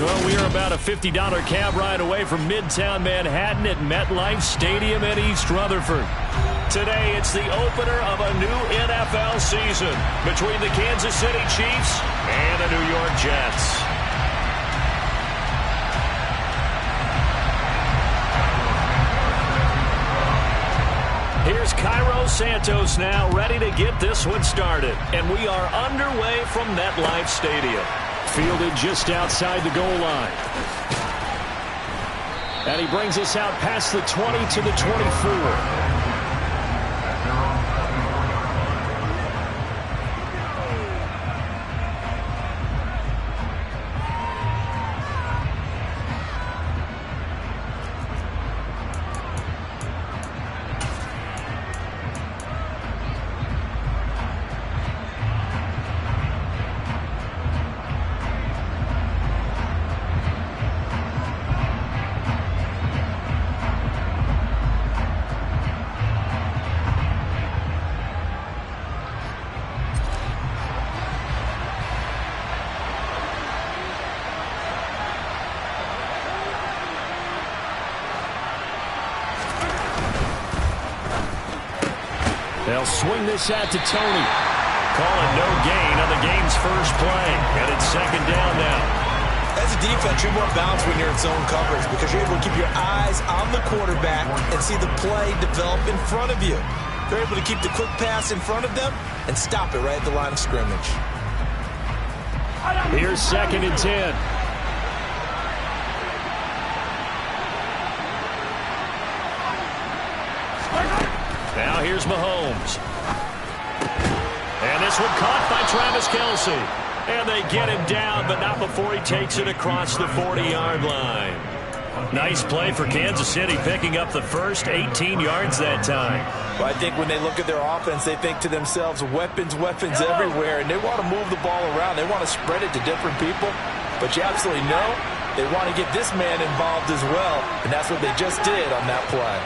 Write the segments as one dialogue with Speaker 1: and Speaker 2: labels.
Speaker 1: Well, we are about a $50 cab ride away from Midtown Manhattan at MetLife Stadium in East Rutherford. Today, it's the opener of a new NFL season between the Kansas City Chiefs and the New York Jets. Here's Cairo Santos now, ready to get this one started. And we are underway from MetLife Stadium. Fielded just outside the goal line. And he brings us out past the 20 to the 24. They'll swing this out to Tony. Calling no gain on the game's first play. And it's second down now.
Speaker 2: As a defense, you're more balanced when you're in zone coverage because you're able to keep your eyes on the quarterback and see the play develop in front of you. They're able to keep the quick pass in front of them and stop it right at the line of scrimmage.
Speaker 1: Here's second and 10. Now here's Mahomes. And this one caught by Travis Kelce. And they get him down, but not before he takes it across the 40-yard line. Nice play for Kansas City, picking up the first 18 yards that time.
Speaker 2: Well, I think when they look at their offense, they think to themselves, weapons everywhere, and they want to move the ball around. They want to spread it to different people. But you absolutely know they want to get this man involved as well, and that's what they just did on that play.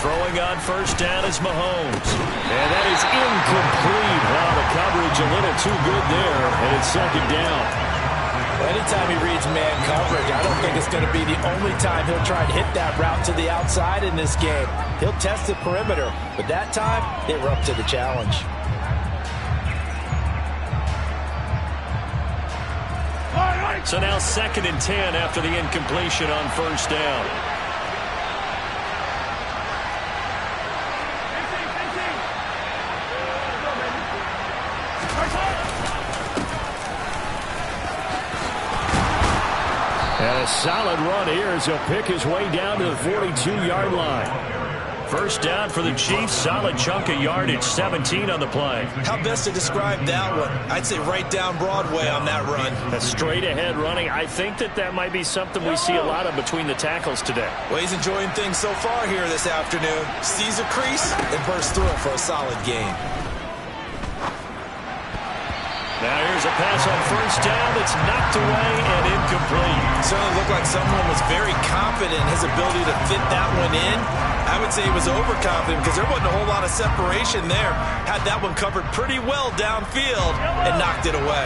Speaker 1: Throwing on first down is Mahomes. And that is incomplete. Wow, the coverage a little too good there, and it's second down.
Speaker 2: Anytime he reads man coverage, I don't think it's going to be the only time he'll try to hit that route to the outside in this game. He'll test the perimeter, but that time, they were up to the challenge.
Speaker 1: So now second and 10 after the incompletion on first down. And a solid run here as he'll pick his way down to the 42-yard line. First down for the Chiefs. Solid chunk of yardage, 17 on the play.
Speaker 2: How best to describe that one? I'd say right down Broadway on that run.
Speaker 1: A straight-ahead running. I think that might be something we see a lot of between the tackles today.
Speaker 2: Well, he's enjoying things so far here this afternoon. Sees a crease and bursts through it for a solid gain.
Speaker 1: Now here's a pass on first down that's knocked away and incomplete.
Speaker 2: Certainly looked like someone was very confident in his ability to fit that one in. I would say he was overconfident because there wasn't a whole lot of separation there. Had that one covered pretty well downfield and knocked it away.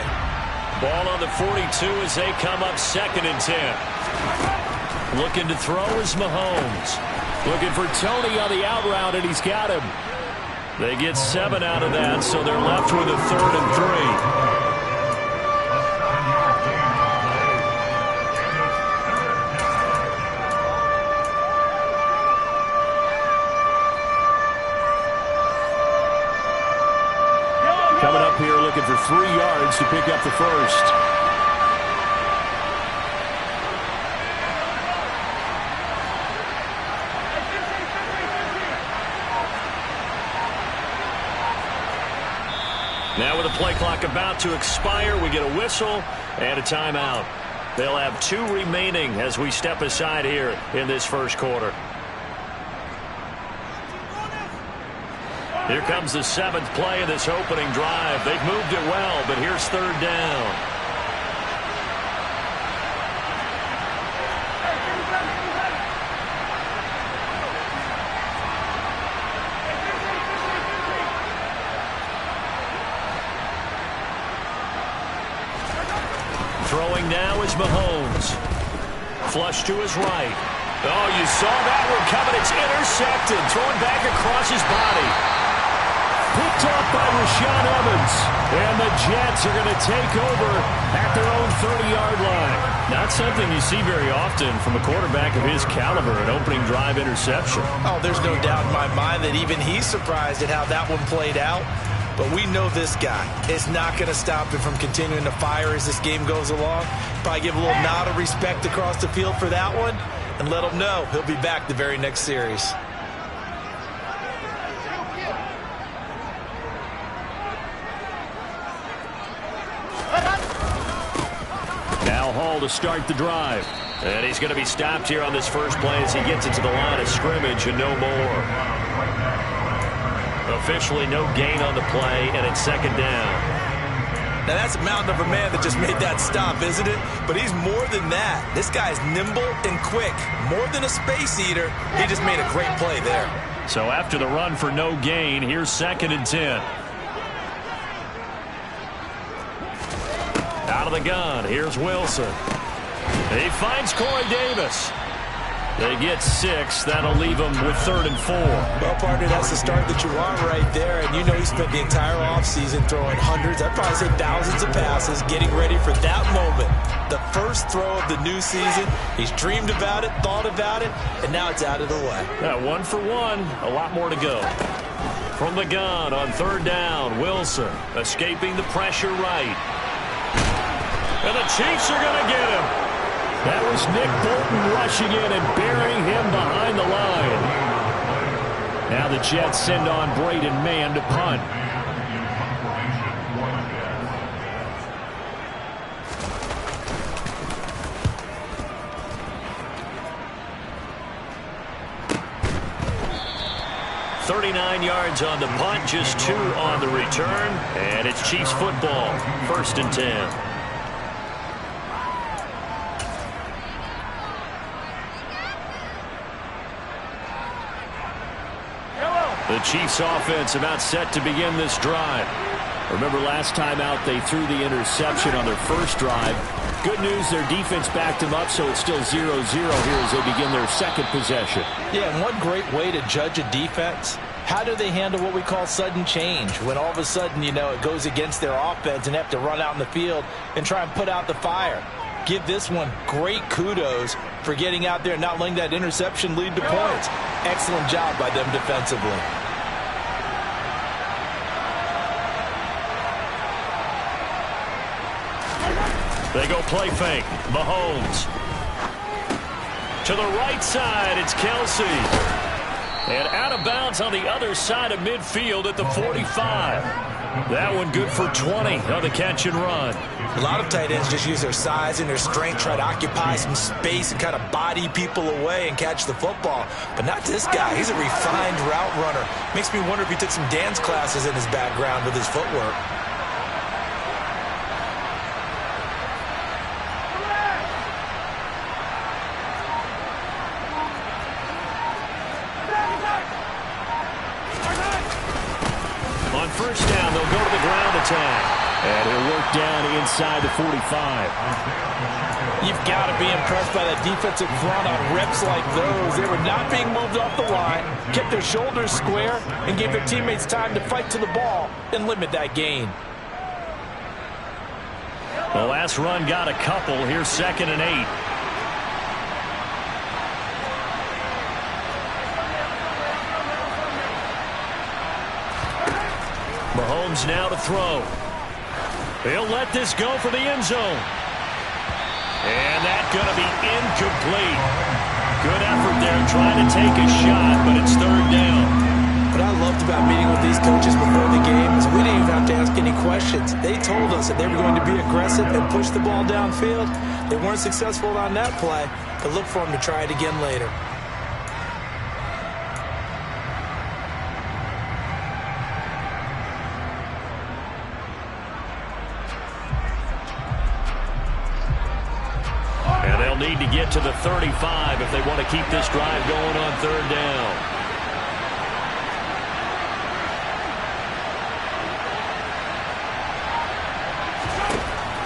Speaker 1: Ball on the 42 as they come up second and 10. Looking to throw is Mahomes. Looking for Tony on the out route, and he's got him. They get 7 out of that, so they're left with a 3rd and 3. Coming up here looking for 3 yards to pick up the first. Now with the play clock about to expire, we get a whistle and a timeout. They'll have 2 remaining as we step aside here in this first quarter. Here comes the 7th play of this opening drive. They've moved it well, but here's 3rd down. Throwing now is Mahomes. Flush to his right. Oh, you saw that one coming. It's intercepted. Throwing back across his body. Picked off by Rashaan Evans. And the Jets are going to take over at their own 30-yard line. Not something you see very often from a quarterback of his caliber, an opening drive interception.
Speaker 2: Oh, there's no doubt in my mind that even he's surprised at how that one played out. But we know this guy is not going to stop him from continuing to fire as this game goes along. Probably give a little nod of respect across the field for that one and let him know he'll be back the very next series.
Speaker 1: Now Hall to start the drive. And he's going to be stopped here on this first play as he gets into the line of scrimmage and no more. Officially no gain on the play, and it's second down.
Speaker 2: Now that's a mountain of a man that just made that stop, isn't it? But he's more than that. This guy's nimble and quick. More than a space eater. He just made a great play there.
Speaker 1: So after the run for no gain, here's 2nd and 10. Out of the gun, here's Wilson. He finds Corey Davis. They get 6. That'll leave them with 3rd and 4.
Speaker 2: Well, partner, that's the start that you want right there. And you know he spent the entire offseason throwing hundreds, I'd probably say thousands of passes, getting ready for that moment. The first throw of the new season. He's dreamed about it, thought about it, and now it's out of the way.
Speaker 1: Yeah, 1 for 1. A lot more to go. From the gun on 3rd down, Wilson escaping the pressure right. And the Chiefs are going to get him. That was Nick Bolton rushing in and burying him behind the line. Now the Jets send on Braden Mann to punt. .39 yards on the punt, just 2 on the return, and it's Chiefs football, 1st and 10. The Chiefs offense about set to begin this drive. Remember last time out they threw the interception on their first drive. Good news, their defense backed them up, so it's still 0-0 here as they begin their second possession.
Speaker 2: Yeah, and one great way to judge a defense, how do they handle what we call sudden change? When all of a sudden, you know, it goes against their offense and they have to run out in the field and try and put out the fire. Give this one great kudos for getting out there and not letting that interception lead to points. Excellent job by them defensively.
Speaker 1: They go play fake. Mahomes. To the right side, it's Kelsey. And out of bounds on the other side of midfield at the 45. That one good for 20 on the catch and run.
Speaker 2: A lot of tight ends just use their size and their strength, try to occupy some space and kind of body people away and catch the football. But not this guy. He's a refined route runner. Makes me wonder if he took some dance classes in his background with his footwork.
Speaker 1: On first down, they'll go to the ground attack. And he'll work down inside the 45.
Speaker 2: You've got to be impressed by that defensive front on reps like those. They were not being moved off the line, kept their shoulders square, and gave their teammates time to fight to the ball and limit that gain.
Speaker 1: The last run got a couple. Here's 2nd and 8. Mahomes now to throw. He'll let this go for the end zone. And that's going to be incomplete. Good effort there trying to take a shot, but it's 3rd down.
Speaker 2: What I loved about meeting with these coaches before the game is we didn't even have to ask any questions. They told us that they were going to be aggressive and push the ball downfield. They weren't successful on that play, but look for them to try it again later.
Speaker 1: Need to get to the 35 if they want to keep this drive going on 3rd down.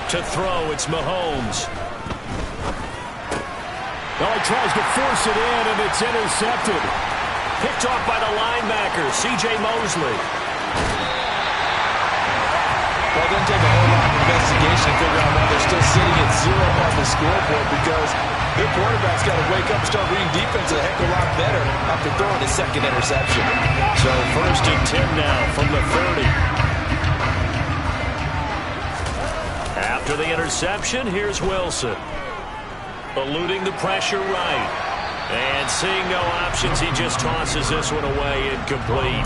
Speaker 1: To throw, it's Mahomes. Oh, he tries to force it in, and it's intercepted. Picked off by the linebacker, C.J. Mosley.
Speaker 2: Well, it doesn't take a whole lot of investigation to figure out why they're still sitting at 0 on the scoreboard, because their quarterback's got to wake up and start reading defense a heck of a lot better after throwing his second interception.
Speaker 1: So 1st and 10 now from the 30. After the interception, here's Wilson. Eluding the pressure right. And seeing no options, he just tosses this one away incomplete.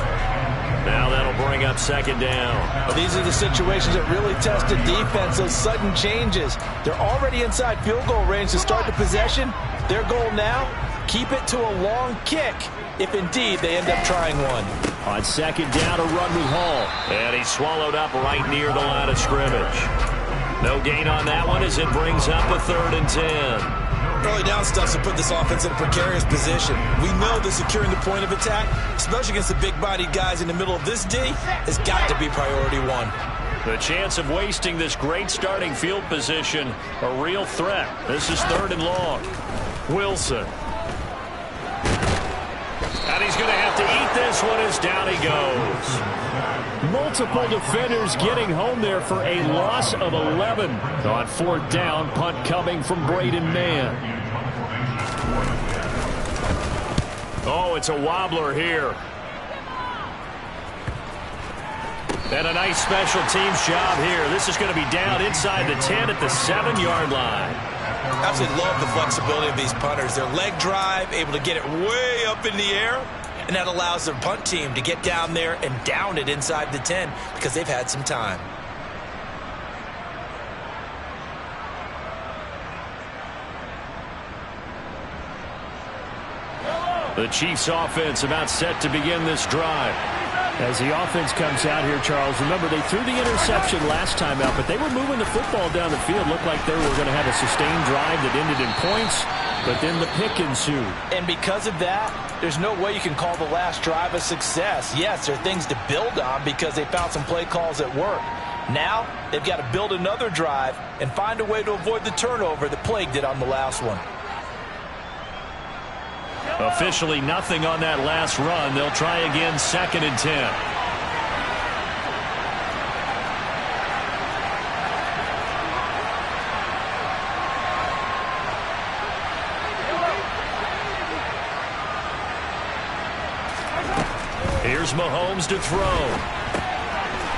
Speaker 1: Now that'll bring up 2nd down.
Speaker 2: Well, these are the situations that really test the defense, those sudden changes. They're already inside field goal range to start the possession. Their goal now, keep it to a long kick, if indeed they end up trying one.
Speaker 1: On 2nd down, a run with Hall. And he's swallowed up right near the line of scrimmage. No gain on that one as it brings up a 3rd and 10.
Speaker 2: Early down stuff to put this offense in a precarious position. We know that securing the point of attack, especially against the big-bodied guys in the middle of this D, has got to be priority one.
Speaker 1: The chance of wasting this great starting field position, a real threat. This is 3rd and long. Wilson. And he's going to have to eat this one as down he goes. Multiple defenders getting home there for a loss of 11. On 4th down, punt coming from Braden Mann. Oh, it's a wobbler here. And a nice special teams job here. This is going to be down inside the 10 at the 7-yard line.
Speaker 2: Absolutely love the flexibility of these punters. Their leg drive, able to get it way up in the air, and that allows their punt team to get down there and down it inside the 10 because they've had some time.
Speaker 1: The Chiefs offense about set to begin this drive. As the offense comes out here, Charles, remember they threw the interception last time out, but they were moving the football down the field. Looked like they were going to have a sustained drive that ended in points, but then the pick ensued.
Speaker 2: And because of that, there's no way you can call the last drive a success. Yes, there are things to build on because they found some play calls that work. Now, they've got to build another drive and find a way to avoid the turnover that plagued it on the last one.
Speaker 1: Officially nothing on that last run. They'll try again 2nd and 10. Here's Mahomes to throw.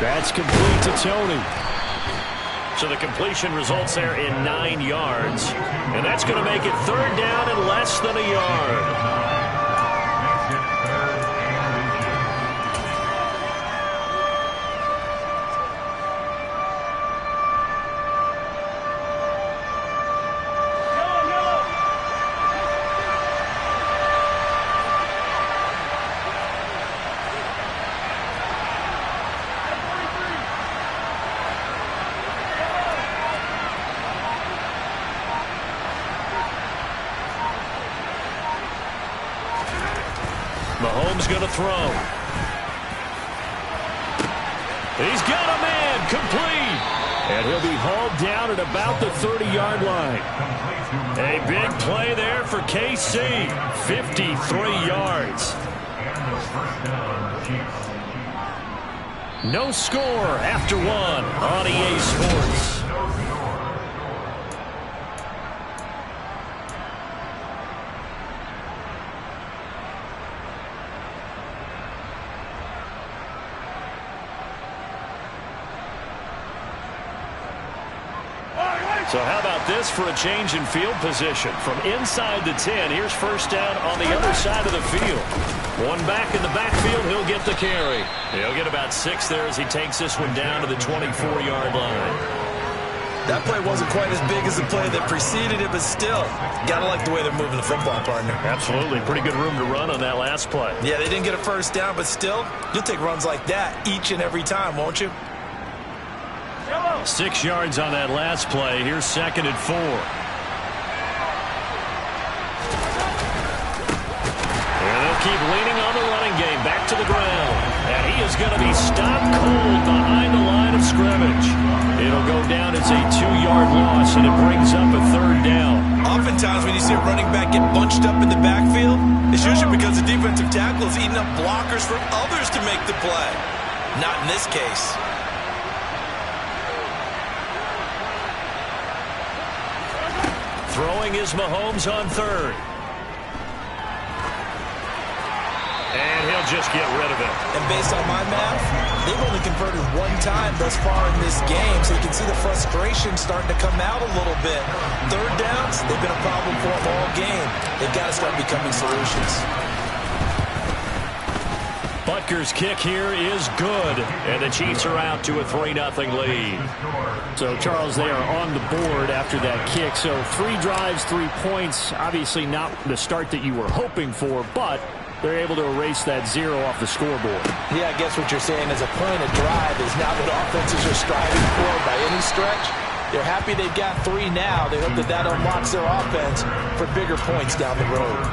Speaker 1: That's complete to Tony. So the completion results there in 9 yards. And that's going to make it 3rd down and less than a yard. Mahomes going to throw. He's got a man complete. And he'll be hauled down at about the 30-yard line. A big play there for KC. 53 yards. No score after one on EA Sports. So how about this for a change in field position? From inside the 10, here's 1st down on the other side of the field. One back in the backfield, he'll get the carry. He'll get about 6 there as he takes this one down to the 24-yard line.
Speaker 2: That play wasn't quite as big as the play that preceded it, but still, gotta like the way they're moving the football, partner.
Speaker 1: Absolutely. Pretty good room to run on that last play.
Speaker 2: Yeah, they didn't get a 1st down, but still, you'll take runs like that each and every time, won't you?
Speaker 1: 6 yards on that last play. Here's 2nd and 4. And they'll keep leaning on the running game. Back to the ground. And he is going to be stopped cold behind the line of scrimmage. It'll go down as a 2-yard loss, and it brings up a 3rd down.
Speaker 2: Oftentimes when you see a running back get bunched up in the backfield, it's usually because the defensive tackle is eating up blockers for others to make the play. Not in this case.
Speaker 1: Throwing is Mahomes on 3rd. And he'll just get rid of it.
Speaker 2: And based on my math, they've only converted 1 time thus far in this game, so you can see the frustration starting to come out a little bit. 3rd downs, they've been a problem for them all game. They've got to start becoming solutions.
Speaker 1: Butker's kick here is good, and the Chiefs are out to a 3-0 lead.
Speaker 3: So, Charles, they are on the board after that kick. So 3 drives, 3 points. Obviously not the start that you were hoping for, but they're able to erase that 0 off the scoreboard.
Speaker 2: Yeah, I guess what you're saying is a point of drive is now that offenses are striving for by any stretch. They're happy they've got 3 now. They hope that that unlocks their offense for bigger points down the road.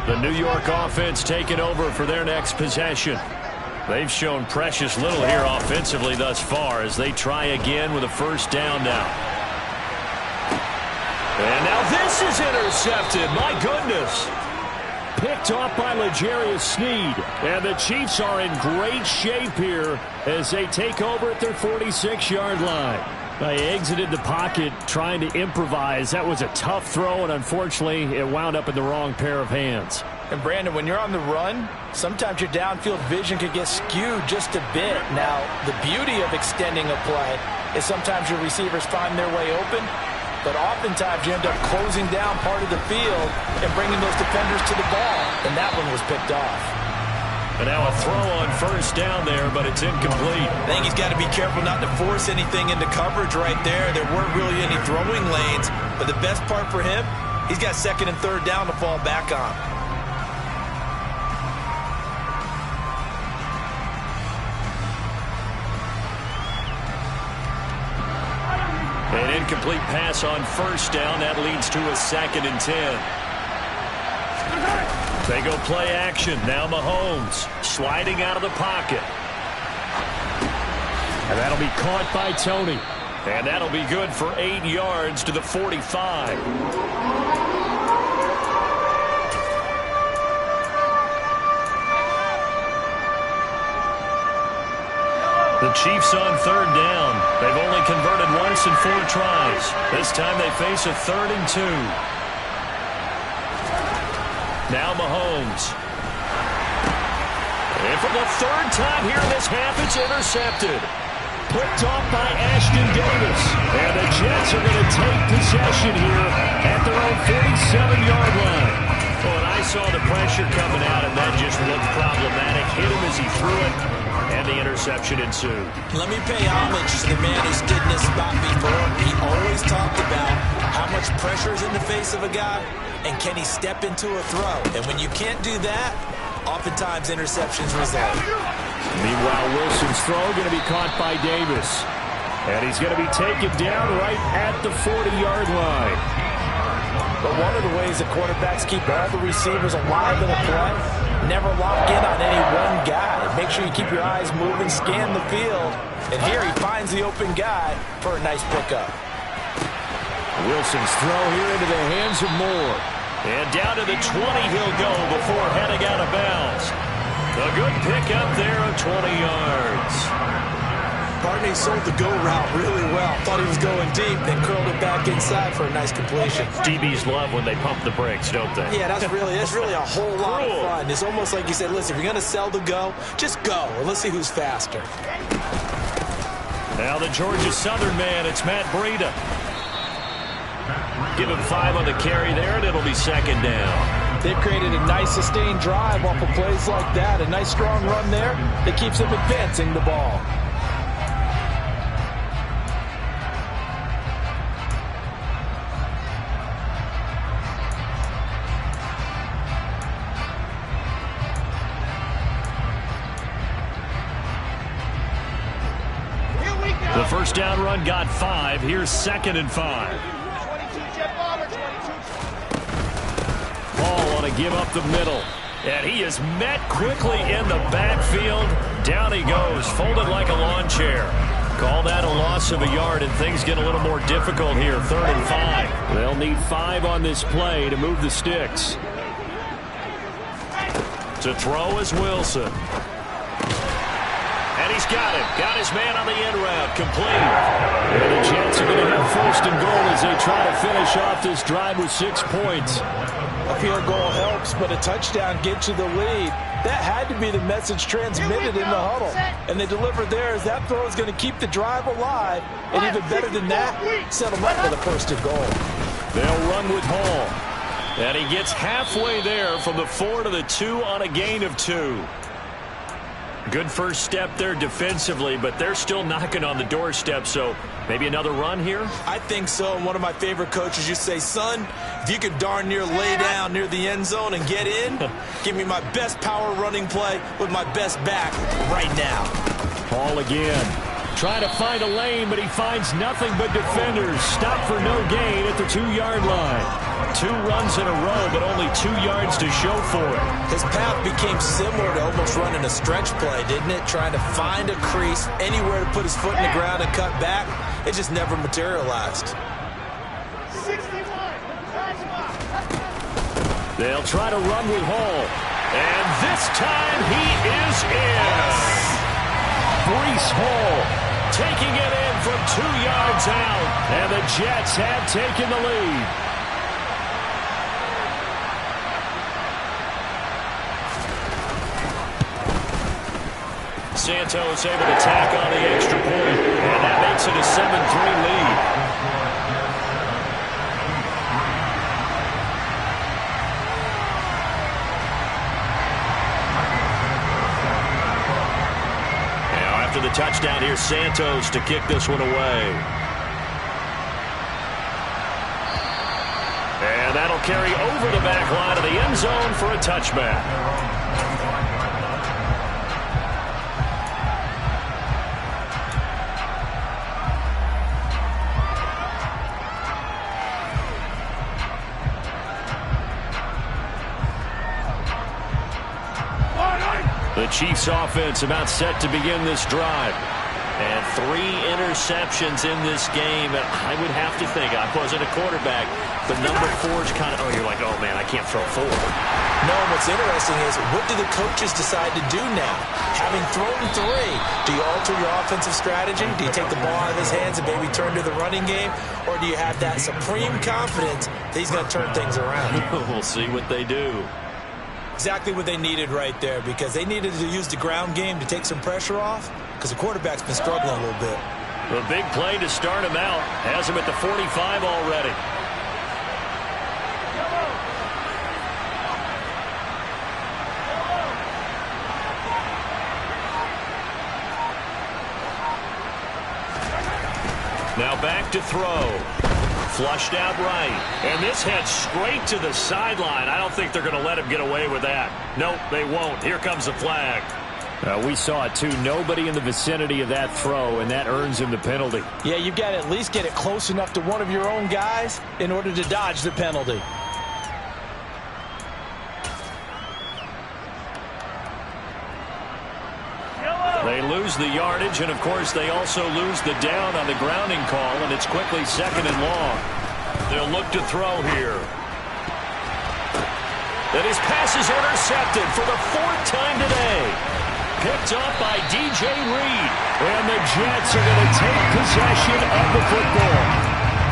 Speaker 1: The New York offense taking over for their next possession. They've shown precious little here offensively thus far as they try again with a 1st down now. And now this is intercepted. My goodness. Picked off by L'Jarius Sneed. And the Chiefs are in great shape here as they take over at their 46-yard line. They exited the pocket trying to improvise. That was a tough throw, and unfortunately, it wound up in the wrong pair of hands.
Speaker 2: And, Brandon, when you're on the run, sometimes your downfield vision could get skewed just a bit. Now, the beauty of extending a play is sometimes your receivers find their way open, but oftentimes you end up closing down part of the field and bringing those defenders to the ball, and that one was picked off.
Speaker 1: And now a throw on 1st down there, but it's incomplete.
Speaker 2: I think he's got to be careful not to force anything into coverage right there. There weren't really any throwing lanes, but the best part for him, he's got 2nd and 3rd down to fall back on.
Speaker 1: An incomplete pass on 1st down. That leads to a 2nd and 10. They go play action. Now Mahomes sliding out of the pocket.
Speaker 3: And that'll be caught by Tony.
Speaker 1: And that'll be good for 8 yards to the 45. The Chiefs on 3rd down. They've only converted once in 4 tries. This time they face a 3rd and 2. Now Mahomes. And for the 3rd time here in this half, it's intercepted. Picked off by Ashton Davis. And the Jets are going to take possession here at their own 47-yard line. Well, and I saw the pressure coming out, and that just looked problematic. Hit him as he threw it, and the interception ensued.
Speaker 2: Let me pay homage to the man who stood in this spot before. He always talked about how much pressure is in the face of a guy, and can he step into a throw? And when you can't do that, oftentimes interceptions result.
Speaker 3: Meanwhile, Wilson's throw going to be caught by Davis. And he's going to be taken down right at the 40-yard line.
Speaker 2: But one of the ways that quarterbacks keep all the receivers alive in a play, never lock in on any one guy. Make sure you keep your eyes moving, scan the field. And here he finds the open guy for a nice pickup.
Speaker 1: Wilson's throw here into the hands of Moore. And down to the 20 he'll go before heading out of bounds. A good pickup there of 20 yards.
Speaker 2: Barney sold the go route really well. Thought he was going deep, then curled it back inside for a nice completion.
Speaker 1: DBs love when they pump the brakes, don't they?
Speaker 2: Yeah, that's really a whole lot of fun. It's almost like you said, listen, if you're going to sell the go, just go, and let's see who's faster.
Speaker 1: Now the Georgia Southern man, it's Matt Breida. Give him 5 on the carry there, and it'll be 2nd down.
Speaker 2: They've created a nice sustained drive off of plays like that. A nice strong run there that keeps them advancing the ball.
Speaker 1: first down run got 5. Here's 2nd and 5. Ball on a give up the middle. And he is met quickly in the backfield. Down he goes, folded like a lawn chair. Call that a loss of a yard, and things get a little more difficult here. 3rd and 5. They'll need 5 on this play to move the sticks. To throw is Wilson. And he's got him. Got his man on the end route. Complete. And the Jets are going to have 1st and goal as they try to finish off this drive with 6 points.
Speaker 2: A field goal helps, but a touchdown gets you the lead. That had to be the message transmitted in the huddle. And they delivered theirs. That throw is going to keep the drive alive. And even better than that, set them up with a 1st and goal.
Speaker 1: They'll run with Hall. And he gets halfway there from the 4 to the 2 on a gain of 2. Good first step there defensively, but they're still knocking on the doorstep, so maybe another run here?
Speaker 2: I think so. And one of my favorite coaches used to say, son, if you could darn near lay down near the end zone and get in, give me my best power running play with my best back right now.
Speaker 1: Hall again. Trying to find a lane, but he finds nothing but defenders. Stop for no gain at the 2-yard line. 2 runs in a row, but only 2 yards to show for it.
Speaker 2: His path became similar to almost running a stretch play, didn't it? Trying to find a crease, anywhere to put his foot in the ground and cut back. It just never materialized.
Speaker 1: They'll try to run with Hall. And this time he is in. Breece Hall taking it in from 2 yards out. And the Jets have taken the lead. Santos able to tack on the extra point, and that makes it a 7-3 lead. Now after the touchdown, here's Santos to kick this one away. And that'll carry over the back line of the end zone for a touchback. The Chiefs offense about set to begin this drive. And 3 interceptions in this game. And I would have to think, I wasn't a quarterback, but number 4 is kind of, you're like, oh man, I can't throw 4.
Speaker 2: No, what's interesting is, what do the coaches decide to do now? Having thrown 3, do you alter your offensive strategy? Do you take the ball out of his hands and maybe turn to the running game? Or do you have that supreme confidence that he's going to turn things around?
Speaker 1: We'll see what they do.
Speaker 2: Exactly what they needed right there, because they needed to use the ground game to take some pressure off, because the quarterback's been struggling a little bit.
Speaker 1: The big play to start him out. Has him at the 45 already. Now back to throw. Flushed out right. And this heads straight to the sideline. I don't think they're going to let him get away with that. Nope, they won't. Here comes the flag.
Speaker 3: We saw it, too. Nobody in the vicinity of that throw, and that earns him the penalty.
Speaker 2: Yeah, you've got to at least get it close enough to one of your own guys in order to dodge the penalty.
Speaker 1: They lose the yardage, and of course they also lose the down on the grounding call, and it's quickly 2nd and long. They'll look to throw here. And his pass is intercepted for the 4th time today. Picked up by DJ Reed. And the Jets are going to take possession of the football.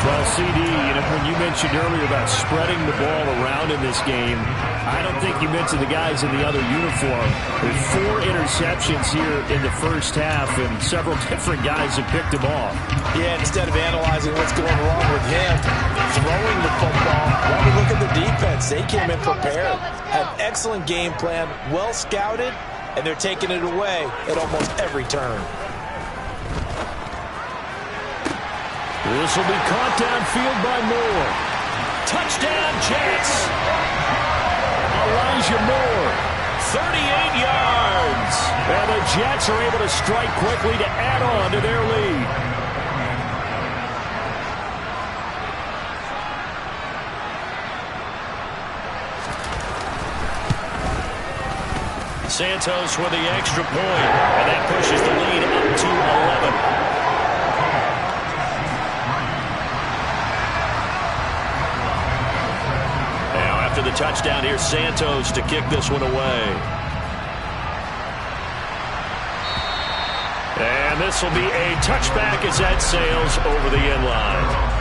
Speaker 1: Well, CD, when you mentioned earlier about spreading the ball around in this game, I don't think you mentioned the guys in the other uniform. There's 4 interceptions here in the first half, and several different guys have picked them off.
Speaker 2: Yeah, instead of analyzing what's going wrong with him, throwing the football, let me look at the defense. They came in prepared, had an excellent game plan, well scouted, and they're taking it away at almost every turn.
Speaker 1: This will be caught downfield by Moore. Touchdown, Jets. Elijah Moore, 38 yards. And the Jets are able to strike quickly to add on to their lead. Santos with the extra point, and that pushes the lead up to 11. Now after the touchdown, here's Santos to kick this one away. And this will be a touchback as that sails over the end line.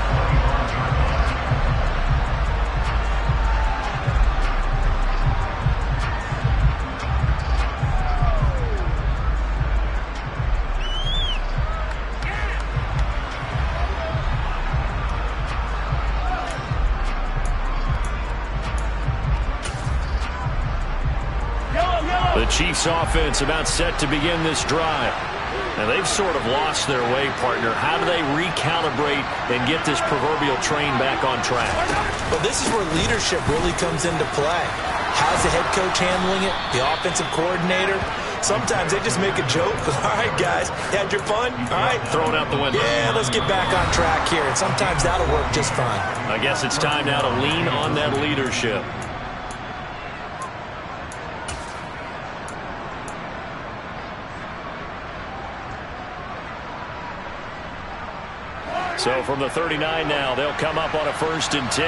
Speaker 1: The Chiefs offense about set to begin this drive. And they've sort of lost their way, partner. How do they recalibrate and get this proverbial train back on track?
Speaker 2: Well, this is where leadership really comes into play. How's the head coach handling it? The offensive coordinator? Sometimes they just make a joke. All right, guys, had your fun? All right.
Speaker 1: Throw it out the window.
Speaker 2: Yeah, let's get back on track here. And sometimes that'll work just fine.
Speaker 1: I guess it's time now to lean on that leadership. So from the 39 now, they'll come up on a 1st and 10.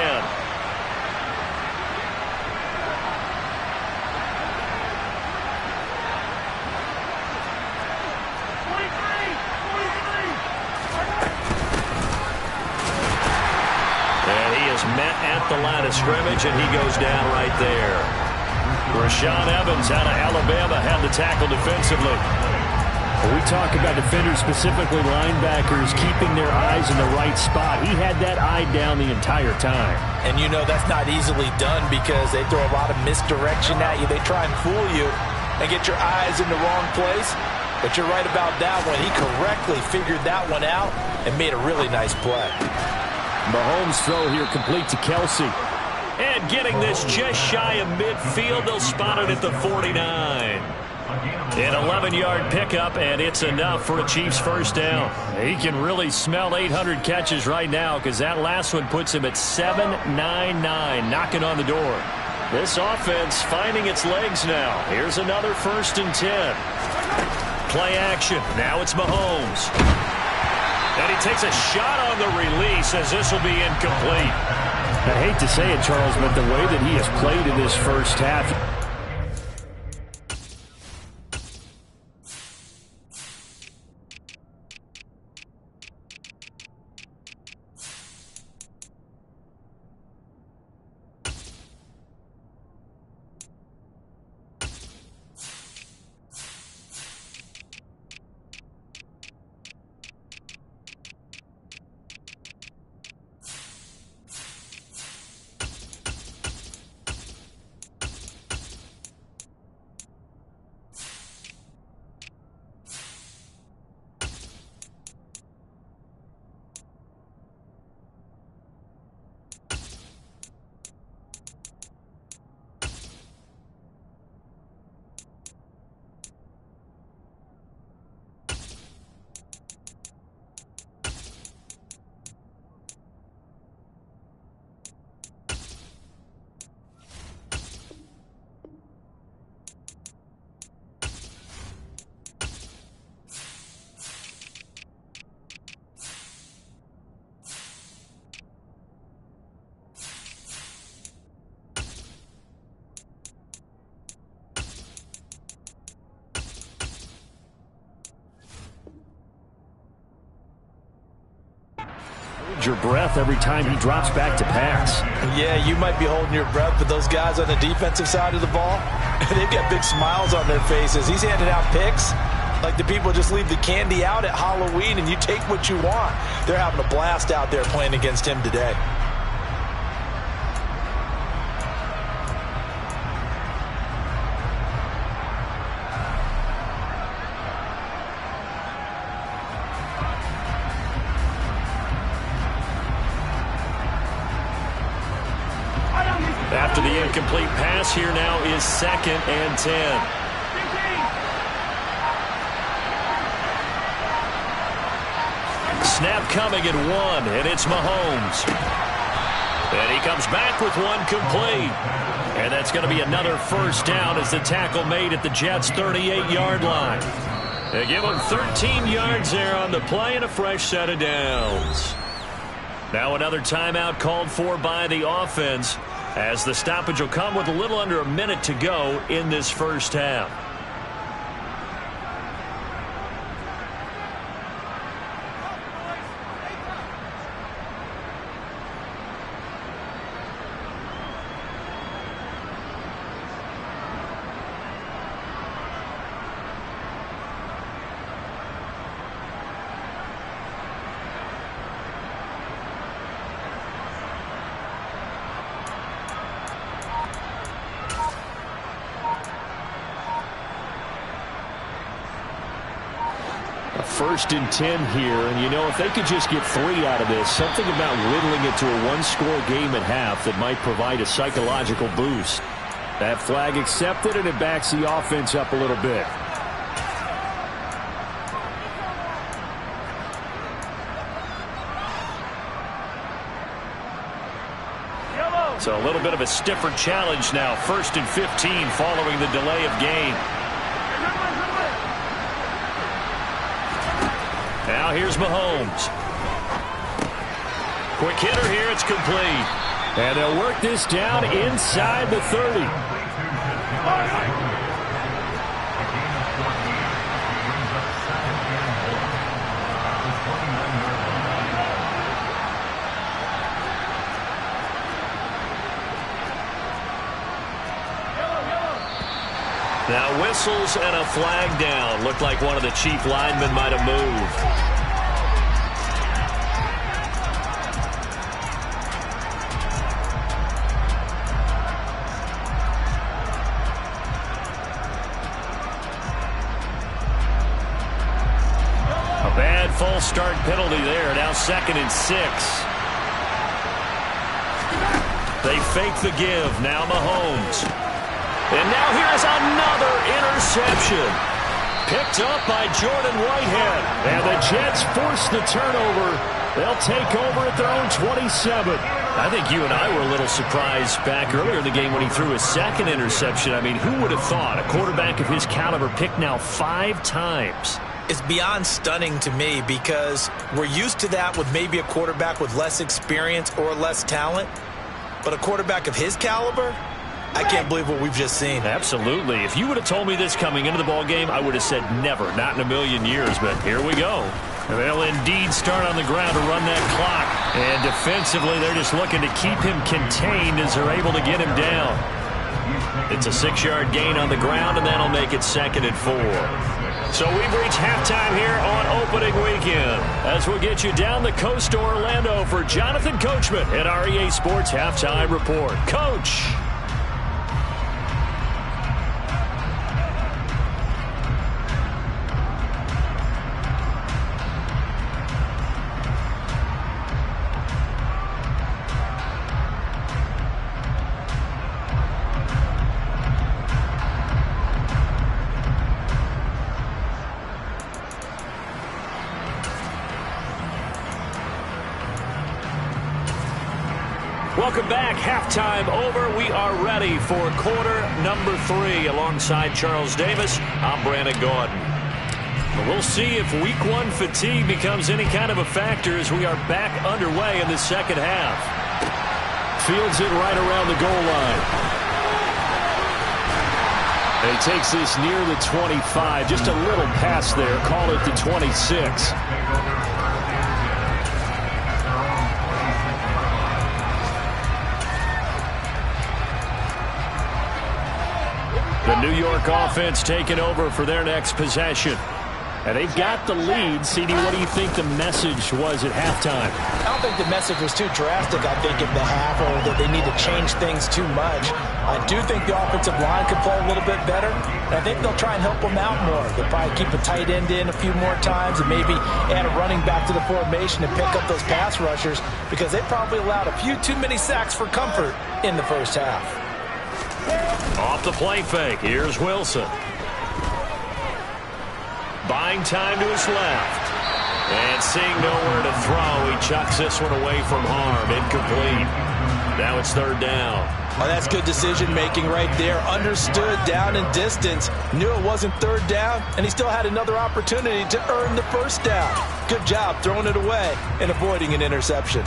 Speaker 1: And he is met at the line of scrimmage, and he goes down right there. Rashaan Evans out of Alabama had the tackle defensively.
Speaker 3: When we talk about defenders, specifically linebackers, keeping their eyes in the right spot. He had that eye down the entire time.
Speaker 2: And you know that's not easily done because they throw a lot of misdirection at you. They try and fool you and get your eyes in the wrong place. But you're right about that one. He correctly figured that one out and made a really nice play.
Speaker 3: Mahomes' throw here complete to Kelsey.
Speaker 1: And getting this just shy of midfield, they'll spot it at the 49. An 11-yard pickup, and it's enough for a Chiefs first down.
Speaker 3: He can really smell 800 catches right now because that last one puts him at 799, knocking on the door.
Speaker 1: This offense finding its legs now. Here's another 1st and 10. Play action. Now it's Mahomes. And he takes a shot on the release as this will be incomplete.
Speaker 3: I hate to say it, Charles, but the way that he has played in this first half. Your breath every time he drops back to pass.
Speaker 2: Yeah, you might be holding your breath, but those guys on the defensive side of the ball, they've got big smiles on their faces. He's handing out picks like the people just leave the candy out at Halloween and you take what you want. They're having a blast out there playing against him today.
Speaker 1: After the incomplete pass, here now is 2nd and 10. Snap coming at 1, and it's Mahomes. And he comes back with one complete. And that's going to be another first down as the tackle made at the Jets' 38-yard line. They give him 13 yards there on the play and a fresh set of downs. Now another timeout called for by the offense as the stoppage will come with a little under a minute to go in this first half.
Speaker 3: First and 10 here, and you know, if they could just get 3 out of this, something about whittling it to a one-score game at half that might provide a psychological boost. That flag accepted, and it backs the offense up a little bit. So a little bit of a stiffer challenge now. First and 15 following the delay of game. Now here's Mahomes. Quick hitter here. It's complete. And they'll work this down inside the 30. Now whistles and a flag down. Looked like one of the chief linemen might have moved. A bad false start penalty there. Now 2nd and 6. They fake the give. Now Mahomes. And now here's another interception. Picked up by Jordan Whitehead. And the Jets force the turnover. They'll take over at their own 27. I think you and I were a little surprised back earlier in the game when he threw his 2nd interception. I mean, who would have thought a quarterback of his caliber picked now 5 times?
Speaker 2: It's beyond stunning to me because we're used to that with maybe a quarterback with less experience or less talent. But a quarterback of his caliber, I can't believe what we've just seen.
Speaker 3: Absolutely. If you would have told me this coming into the ball game, I would have said never, not in a million years. But here we go. They'll indeed start on the ground to run that clock. And defensively, they're just looking to keep him contained as they're able to get him down. It's a 6-yard gain on the ground, and that'll make it 2nd and 4. So we've reached halftime here on opening weekend. As we'll get you down the coast to Orlando for Jonathan Coachman at our EA Sports Halftime Report. Coach. Welcome back. Halftime over. We are ready for quarter number 3. Alongside Charles Davis, I'm Brandon Gaudin. We'll see if week 1 fatigue becomes any kind of a factor as we are back underway in the second half. Fields it right around the goal line. And he takes this near the 25. Just a little pass there. Call it the 26. The New York offense taking over for their next possession. And they've got the lead. CD, what do you think the message was at halftime?
Speaker 2: I don't think the message was too drastic, I think, at the half, or that they need to change things too much. I do think the offensive line could play a little bit better. And I think they'll try and help them out more. They'll probably keep a tight end in a few more times and maybe add a running back to the formation and pick up those pass rushers because they probably allowed a few too many sacks for comfort in the first half.
Speaker 1: Off the play fake. Here's Wilson. Buying time to his left. And seeing nowhere to throw, he chucks this one away from harm. Incomplete. Now it's third down.
Speaker 2: Oh, that's good decision-making right there. Understood down and distance. Knew it wasn't third down, and he still had another opportunity to earn the first down. Good job throwing it away and avoiding an interception.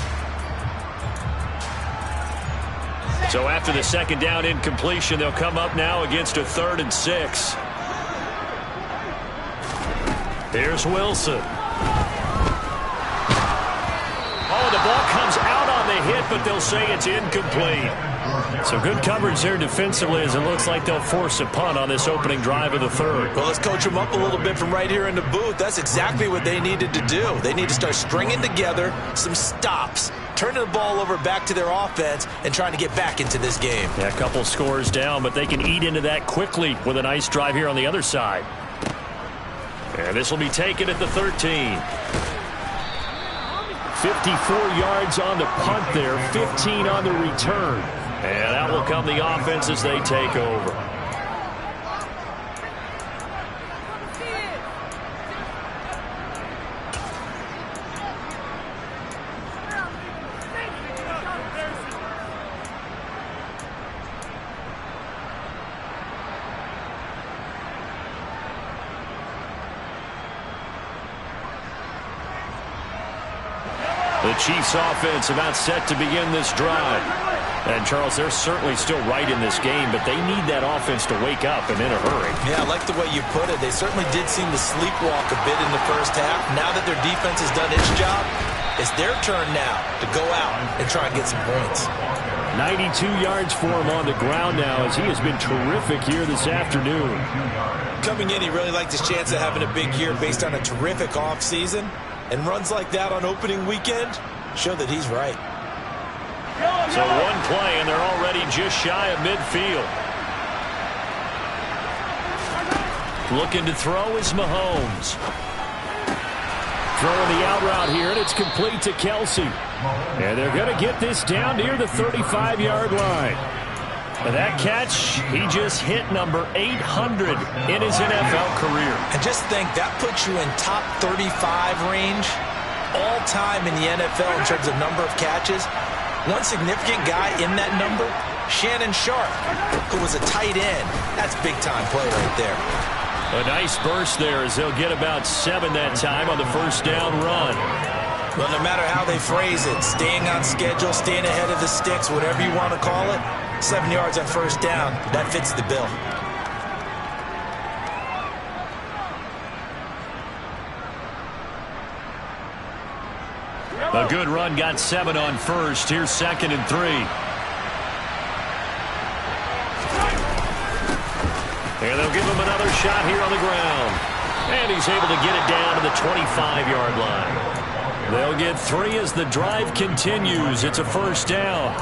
Speaker 1: So after the second down incompletion, they'll come up now against a 3rd and 6. Here's Wilson. Oh, the ball comes out on the hit, but they'll say it's incomplete. So good coverage there defensively as it looks like they'll force a punt on this opening drive of the 3rd.
Speaker 2: Well, let's coach them up a little bit from right here in the booth. That's exactly what they needed to do. They need to start stringing together some stops, turning the ball over back to their offense, and trying to get back into this game.
Speaker 1: Yeah, a couple scores down, but they can eat into that quickly with a nice drive here on the other side. And this will be taken at the 13. 54 yards on the punt there, 15 on the return. And out will come the offense as they take over. The Chiefs offense about set to begin this drive. And, Charles, they're certainly still right in this game, but they need that offense to wake up and in a hurry.
Speaker 2: Yeah, I like the way you put it. They certainly did seem to sleepwalk a bit in the first half. Now that their defense has done its job, it's their turn now to go out and try and get some points.
Speaker 1: 92 yards for him on the ground now as he has been terrific here this afternoon.
Speaker 2: Coming in, he really liked his chance of having a big year based on a terrific offseason. And runs like that on opening weekend show that he's right.
Speaker 1: So one play, and they're already just shy of midfield. Looking to throw is Mahomes. Throwing the out route here, and it's complete to Kelsey. And they're going to get this down near the 35-yard line. And that catch, he just hit number 800 in his NFL career.
Speaker 2: And just think, that puts you in top 35 range all time in the NFL in terms of number of catches. One significant guy in that number, Shannon Sharpe, who was a tight end. That's big-time play right there.
Speaker 1: A nice burst there as they'll get about 7 that time on the first down run.
Speaker 2: Well, no matter how they phrase it, staying on schedule, staying ahead of the sticks, whatever you want to call it, 7 yards on first down, that fits the bill.
Speaker 1: A good run, got 7 on first. Here's 2nd and 3. And they'll give him another shot here on the ground. And he's able to get it down to the 25-yard line. They'll get 3 as the drive continues. It's a first down.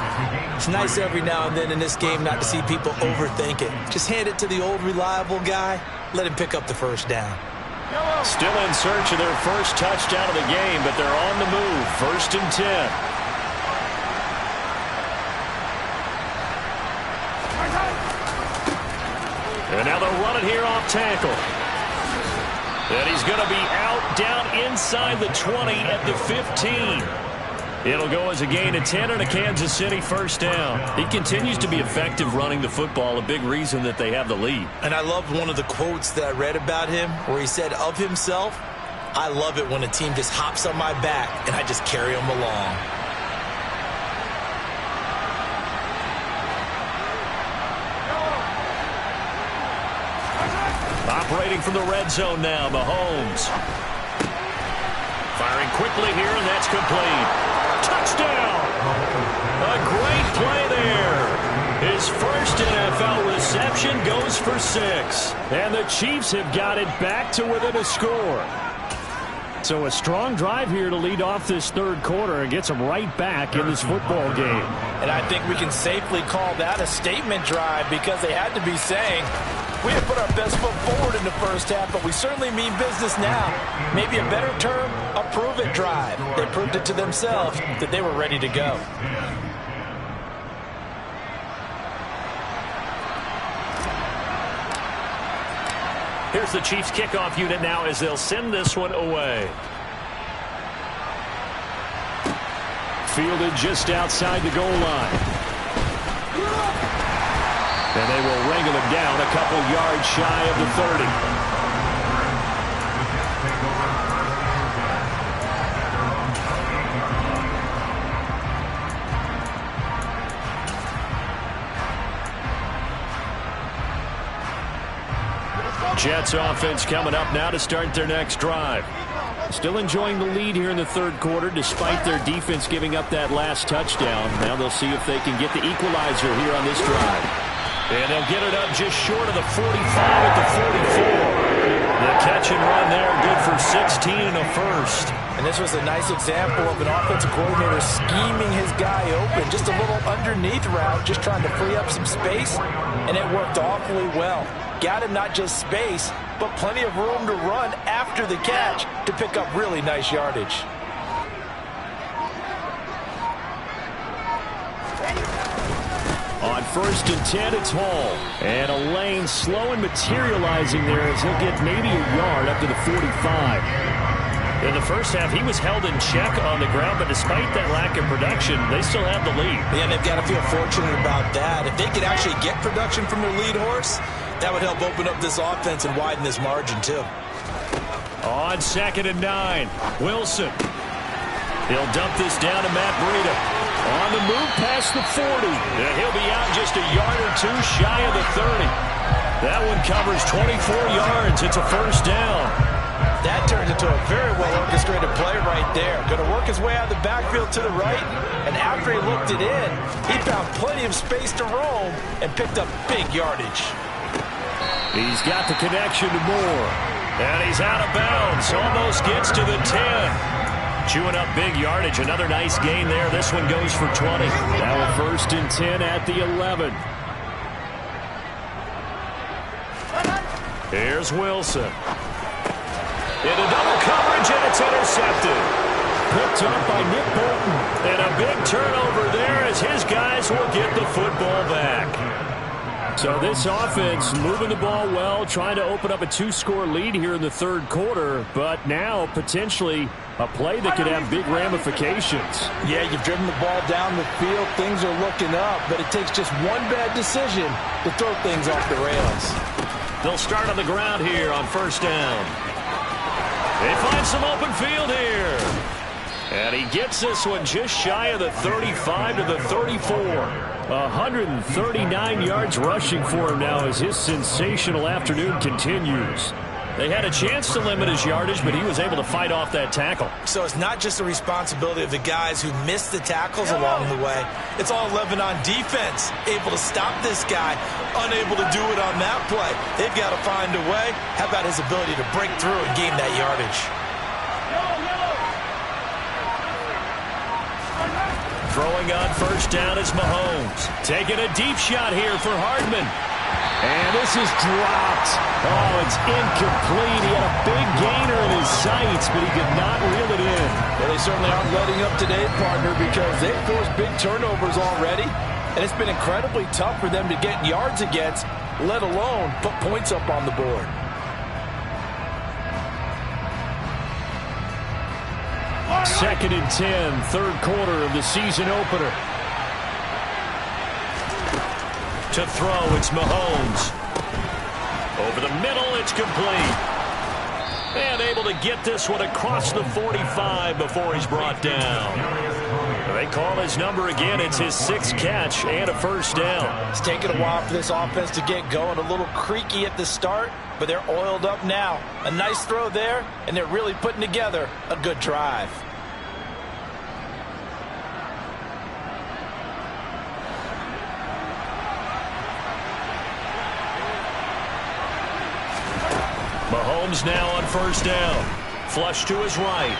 Speaker 2: It's nice every now and then in this game not to see people overthink it. Just hand it to the old reliable guy. Let him pick up the first down.
Speaker 1: Still in search of their first touchdown of the game, but they're on the move. 1st and 10. And now they'll run it here off tackle. And he's going to be out down inside the 20 at the 15. It'll go as a gain of 10 and a Kansas City first down. He continues to be effective running the football, a big reason that they have the lead.
Speaker 2: And I loved one of the quotes that I read about him where he said of himself, "I love it when a team just hops on my back and I just carry them along."
Speaker 1: Operating from the red zone now, Mahomes. Firing quickly here, and that's complete. Touchdown! A great play there. His first NFL reception goes for 6. And the Chiefs have got it back to within a score. So a strong drive here to lead off this third quarter and gets them right back in this football game.
Speaker 2: And I think we can safely call that a statement drive because they had to be saying, we have put our best foot forward in the first half, but we certainly mean business now. Maybe a better term, a prove-it drive. They proved it to themselves that they were ready to go.
Speaker 1: Here's the Chiefs kickoff unit now as they'll send this one away. Fielded just outside the goal line. And they will wrangle him down a couple yards shy of the 30. Jets offense coming up now to start their next drive. Still enjoying the lead here in the third quarter despite their defense giving up that last touchdown. Now they'll see if they can get the equalizer here on this drive. And they'll get it up just short of the 45 at the 44. The catch and run there, good for 16 and a first.
Speaker 2: And this was a nice example of an offensive coordinator scheming his guy open. Just a little underneath route, just trying to free up some space, and it worked awfully well. Got him not just space, but plenty of room to run after the catch to pick up really nice yardage.
Speaker 1: On 1st and 10, it's Hall. And a lane slow and materializing there as he'll get maybe a yard up to the 45. In the first half, he was held in check on the ground, but despite that lack of production, they still have the lead.
Speaker 2: Yeah, and they've got to feel fortunate about that. If they could actually get production from their lead horse, that would help open up this offense and widen this margin, too.
Speaker 1: On 2nd and 9, Wilson. He'll dump this down to Matt Breida. On the move past the 40. And he'll be out just a yard or two shy of the 30. That one covers 24 yards. It's a first down.
Speaker 2: That turned into a very well-orchestrated play right there. Going to work his way out of the backfield to the right, and after he looked it in, he found plenty of space to roam and picked up big yardage.
Speaker 1: He's got the connection to Moore. And he's out of bounds. Almost gets to the 10. Chewing up big yardage. Another nice gain there. This one goes for 20. Now a 1st and 10 at the 11. Here's Wilson. Into double coverage, and it's intercepted. Picked up by Nick Bolton. And a big turnover there as his guys will get the football back. So this offense moving the ball well, trying to open up a 2-score lead here in the third quarter, but now potentially a play that could have big ramifications.
Speaker 2: Yeah, you've driven the ball down the field. Things are looking up, but it takes just one bad decision to throw things off the rails.
Speaker 1: They'll start on the ground here on 1st down. They find some open field here. And he gets this one just shy of the 35 to the 34. 139 yards rushing for him now as his sensational afternoon continues. They had a chance to limit his yardage, but he was able to fight off that tackle.
Speaker 2: So it's not just the responsibility of the guys who missed the tackles along the way. It's all 11 on defense, able to stop this guy, unable to do it on that play. They've got to find a way. How about his ability to break through and gain that yardage?
Speaker 1: Throwing on 1st down is Mahomes. Taking a deep shot here for Hardman. And this is dropped. Oh, it's incomplete. He had a big gainer in his sights, but he could not reel it in.
Speaker 2: Well, they certainly aren't letting up today, partner, because they've forced big turnovers already. And it's been incredibly tough for them to get yards against, let alone put points up on the board.
Speaker 1: Second and 10, third quarter of the season opener. To throw, it's Mahomes. Over the middle, it's complete. And able to get this one across the 45 before he's brought down. They call his number again. It's his 6th catch and a first down.
Speaker 2: It's taken a while for this offense to get going. A little creaky at the start, but they're oiled up now. A nice throw there, and they're really putting together a good drive.
Speaker 1: Mahomes now on 1st down. Flush to his right.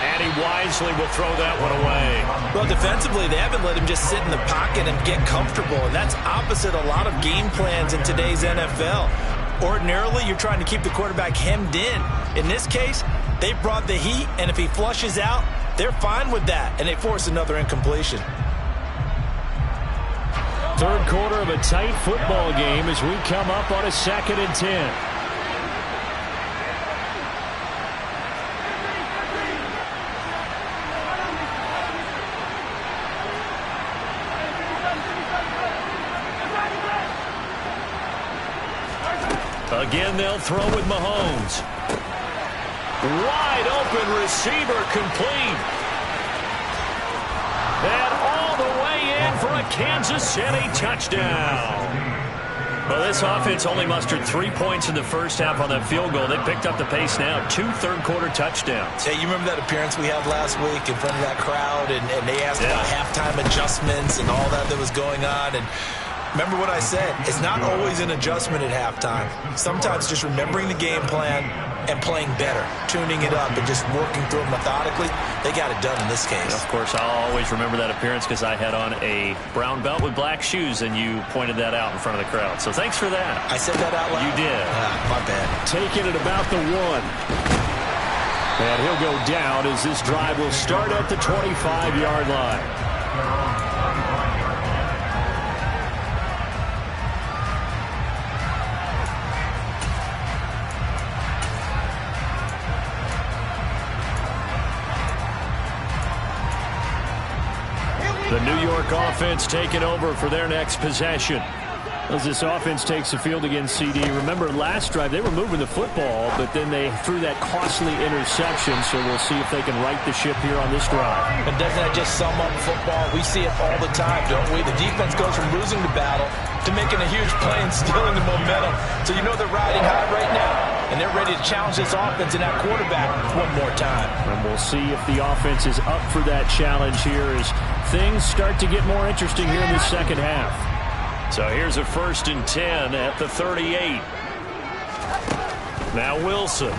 Speaker 1: And he wisely will throw that one away.
Speaker 2: Well, defensively, they haven't let him just sit in the pocket and get comfortable, and that's opposite a lot of game plans in today's NFL. Ordinarily, you're trying to keep the quarterback hemmed in. In this case, they brought the heat, and if he flushes out, they're fine with that, and they force another incompletion.
Speaker 1: Third quarter of a tight football game as we come up on a 2nd and 10. Again, they'll throw with Mahomes. Wide open receiver, complete. And all the way in for a Kansas City touchdown. Well, this offense only mustered 3 points in the first half on that field goal. They picked up the pace now. 2 third-quarter touchdowns.
Speaker 2: Hey, you remember that appearance we had last week in front of that crowd, and they asked about halftime adjustments and all that was going on, and remember what I said. It's not always an adjustment at halftime. Sometimes just remembering the game plan and playing better, tuning it up and just working through it methodically. They got it done in this case.
Speaker 1: Of course, I'll always remember that appearance because I had on a brown belt with black shoes, and you pointed that out in front of the crowd. So thanks for that.
Speaker 2: I said that out loud?
Speaker 1: You did.
Speaker 2: My bad.
Speaker 3: Taking it about the 1. And he'll go down as this drive will start at the 25-yard line. The New York offense taking over for their next possession. As this offense takes the field against CD, remember last drive they were moving the football, but then they threw that costly interception, so we'll see if they can right the ship here on this drive.
Speaker 2: And doesn't that just sum up football? We see it all the time, don't we? The defense goes from losing the battle to making a huge play and stealing the momentum. So you know they're riding high right now, and they're ready to challenge this offense and that quarterback one more time.
Speaker 3: And we'll see if the offense is up for that challenge here as things start to get more interesting here in the second half.
Speaker 1: So here's a 1st and 10 at the 38. Now Wilson.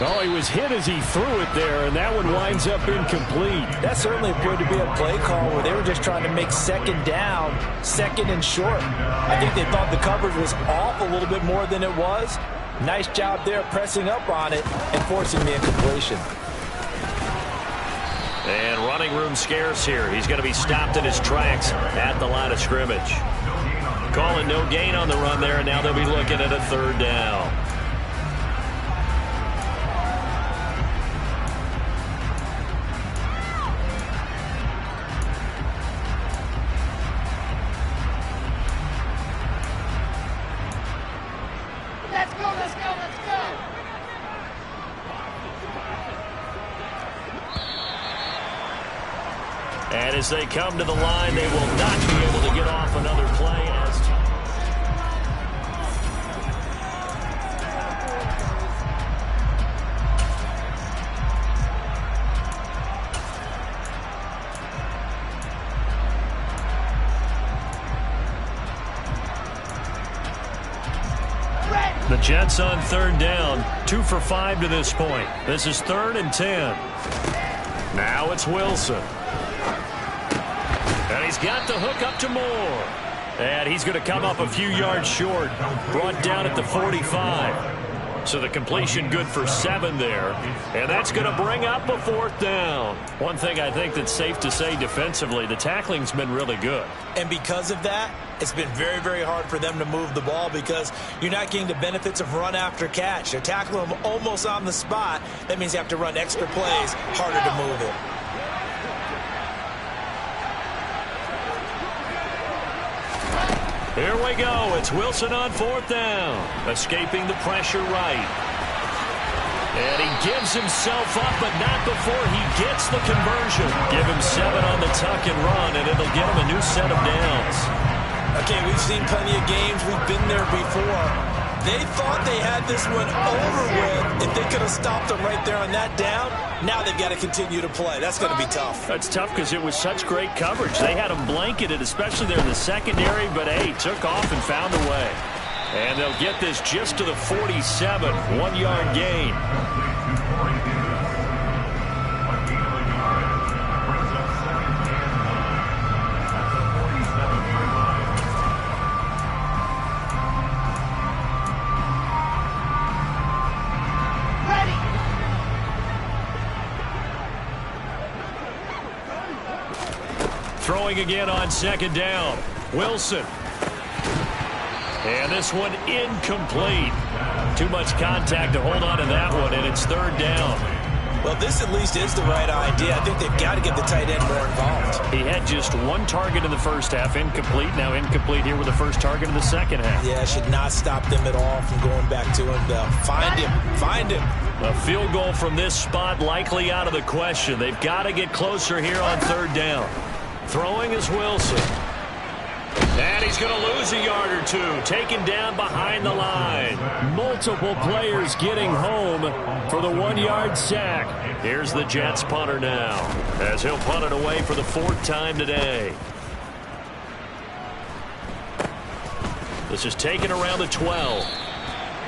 Speaker 3: Oh, he was hit as he threw it there, and that one winds up incomplete.
Speaker 2: That certainly appeared to be a play call where they were just trying to make second down, second and short. I think they thought the coverage was off a little bit more than it was. Nice job there pressing up on it and forcing the incompletion.
Speaker 1: And running room scarce here. He's going to be stopped in his tracks at the line of scrimmage. Calling no gain on the run there, and now they'll be looking at a 3rd down.
Speaker 4: Let's go, let's go, let's go!
Speaker 1: And as they come to the line, they will not be able to get off another play. The Jets on 3rd down, 2 for 5 to this point. This is 3rd and 10. Now it's Wilson. And he's got the hook up to Moore. And he's going to come up a few yards short. Brought down at the 45. So the completion good for 7 there. And that's going to bring up a 4th down. One thing I think that's safe to say defensively, the tackling's been really good.
Speaker 2: And because of that, it's been very, very hard for them to move the ball because you're not getting the benefits of run after catch. They're tackling them almost on the spot. That means you have to run extra plays, harder to move it.
Speaker 1: Here we go. It's Wilson on 4th down. Escaping the pressure right. And he gives himself up, but not before he gets the conversion. Give him 7 on the tuck and run, and it'll get him a new set of downs.
Speaker 2: Okay, we've seen plenty of games. We've been there before. They thought they had this one over with. If they could have stopped them right there on that down, now they've got to continue to play. That's going to be tough.
Speaker 1: That's tough because it was such great coverage. They had them blanketed, especially there in the secondary, but, hey, took off and found a way. And they'll get this just to the 47, 1-yard gain. Throwing again on 2nd down. Wilson. And this one incomplete. Too much contact to hold on to that one, and it's 3rd down.
Speaker 2: Well, this at least is the right idea. I think they've got to get the tight end more involved.
Speaker 3: He had just one target in the first half, incomplete. Now incomplete here with the first target in the second half.
Speaker 2: Yeah, should not stop them at all from going back to him, though. Find him.
Speaker 3: A field goal from this spot likely out of the question. They've got to get closer here on third down. Throwing is Wilson. And he's going to lose a yard or two. Taken down behind the line. Multiple players getting home for the 1-yard sack. Here's the Jets punter now, as he'll punt it away for the 4th time today. This is taken around the 12.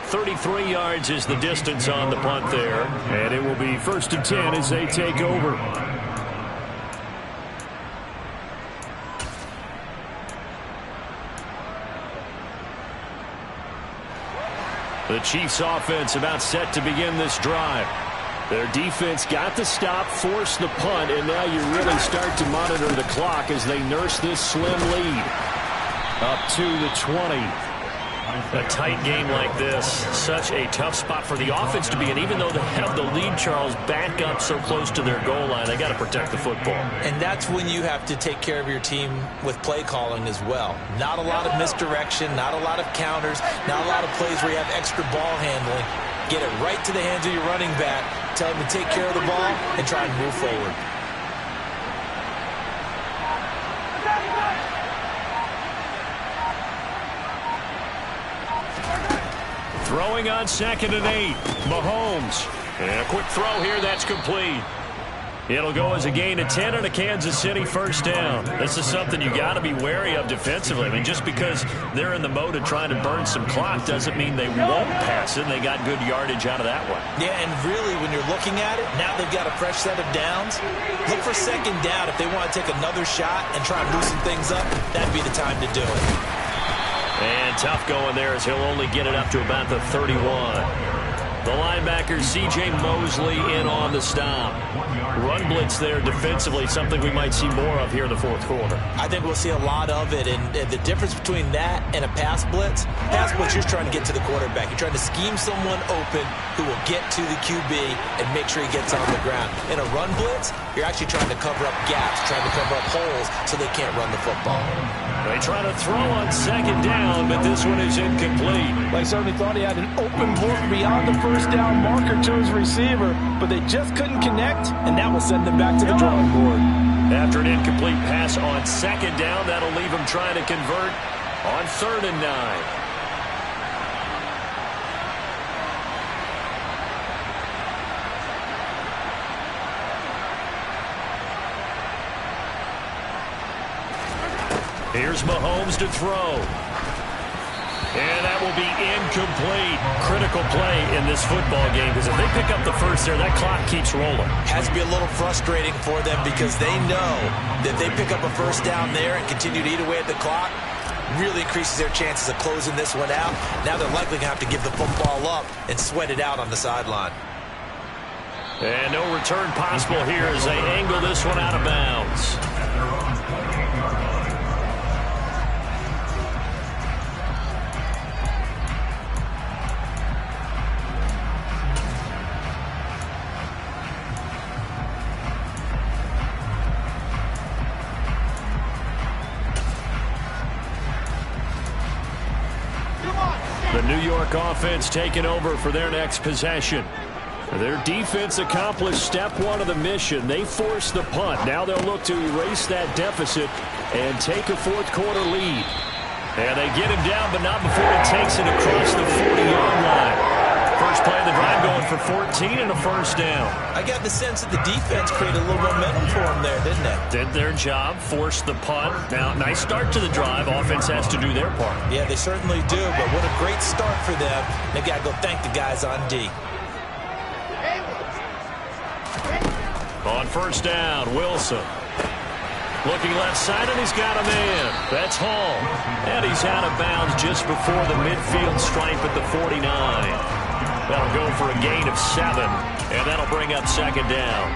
Speaker 3: 33 yards is the distance on the punt there. And it will be 1st and 10 as they take over. The Chiefs offense about set to begin this drive. Their defense got the stop, forced the punt, and now you really start to monitor the clock as they nurse this slim lead. Up to the 20. A tight game like this, such a tough spot for the offense to be in. Even though they have the lead, Charles, back up so close to their goal line, they got to protect the football.
Speaker 2: And that's when you have to take care of your team with play calling as well. Not a lot of misdirection, not a lot of counters, not a lot of plays where you have extra ball handling. Get it right to the hands of your running back, tell him to take care of the ball, and try and move forward.
Speaker 3: Throwing on 2nd and 8. Mahomes. And a quick throw here. That's complete. It'll go as a gain of 10 and a Kansas City first down. This is something you got to be wary of defensively. I mean, just because they're in the mode of trying to burn some clock doesn't mean they won't pass it. They got good yardage out of that one.
Speaker 2: Yeah, and really, when you're looking at it, now they've got a fresh set of downs. Look for 2nd down. If they want to take another shot and try and loosen things up, that'd be the time to do it.
Speaker 3: And tough going there as he'll only get it up to about the 31. The linebacker, C.J. Mosley, in on the stop. Run blitz there defensively, something we might see more of here in the 4th quarter.
Speaker 2: I think we'll see a lot of it, and the difference between that and a pass blitz, you're just trying to get to the quarterback. You're trying to scheme someone open who will get to the QB and make sure he gets on the ground. In a run blitz, you're actually trying to cover up gaps, trying to cover up holes so they can't run the football.
Speaker 3: They try to throw on 2nd down, but this one is incomplete.
Speaker 5: They certainly thought he had an open look beyond the first down marker to his receiver, but they just couldn't connect, and that will send them back to the drawing board.
Speaker 3: After an incomplete pass on 2nd down, that'll leave them trying to convert on 3rd and 9. Here's Mahomes to throw. And that will be incomplete. Critical play in this football game, because if they pick up the first there, that clock keeps rolling.
Speaker 2: Has to be a little frustrating for them because they know that they pick up a first down there and continue to eat away at the clock, really increases their chances of closing this one out. Now they're likely going to have to give the football up and sweat it out on the sideline.
Speaker 3: And no return possible here as they angle this one out of bounds. The New York offense taking over for their next possession. Their defense accomplished step 1 of the mission. They forced the punt. Now they'll look to erase that deficit and take a 4th quarter lead. And they get him down, but not before he takes it across the 40-yard line. First play of the drive going for 14 and a first down.
Speaker 2: I got the sense that the defense created a little momentum for them there, didn't it?
Speaker 3: Did their job, forced the punt. Now, nice start to the drive. Offense has to do their part.
Speaker 2: Yeah, they certainly do, but what a great start for them. They've got to go thank the guys on D.
Speaker 3: On first down, Wilson. Looking left side, and he's got a man. That's Hall. And he's out of bounds just before the midfield stripe at the 49. That'll go for a gain of 7, and that'll bring up 2nd down.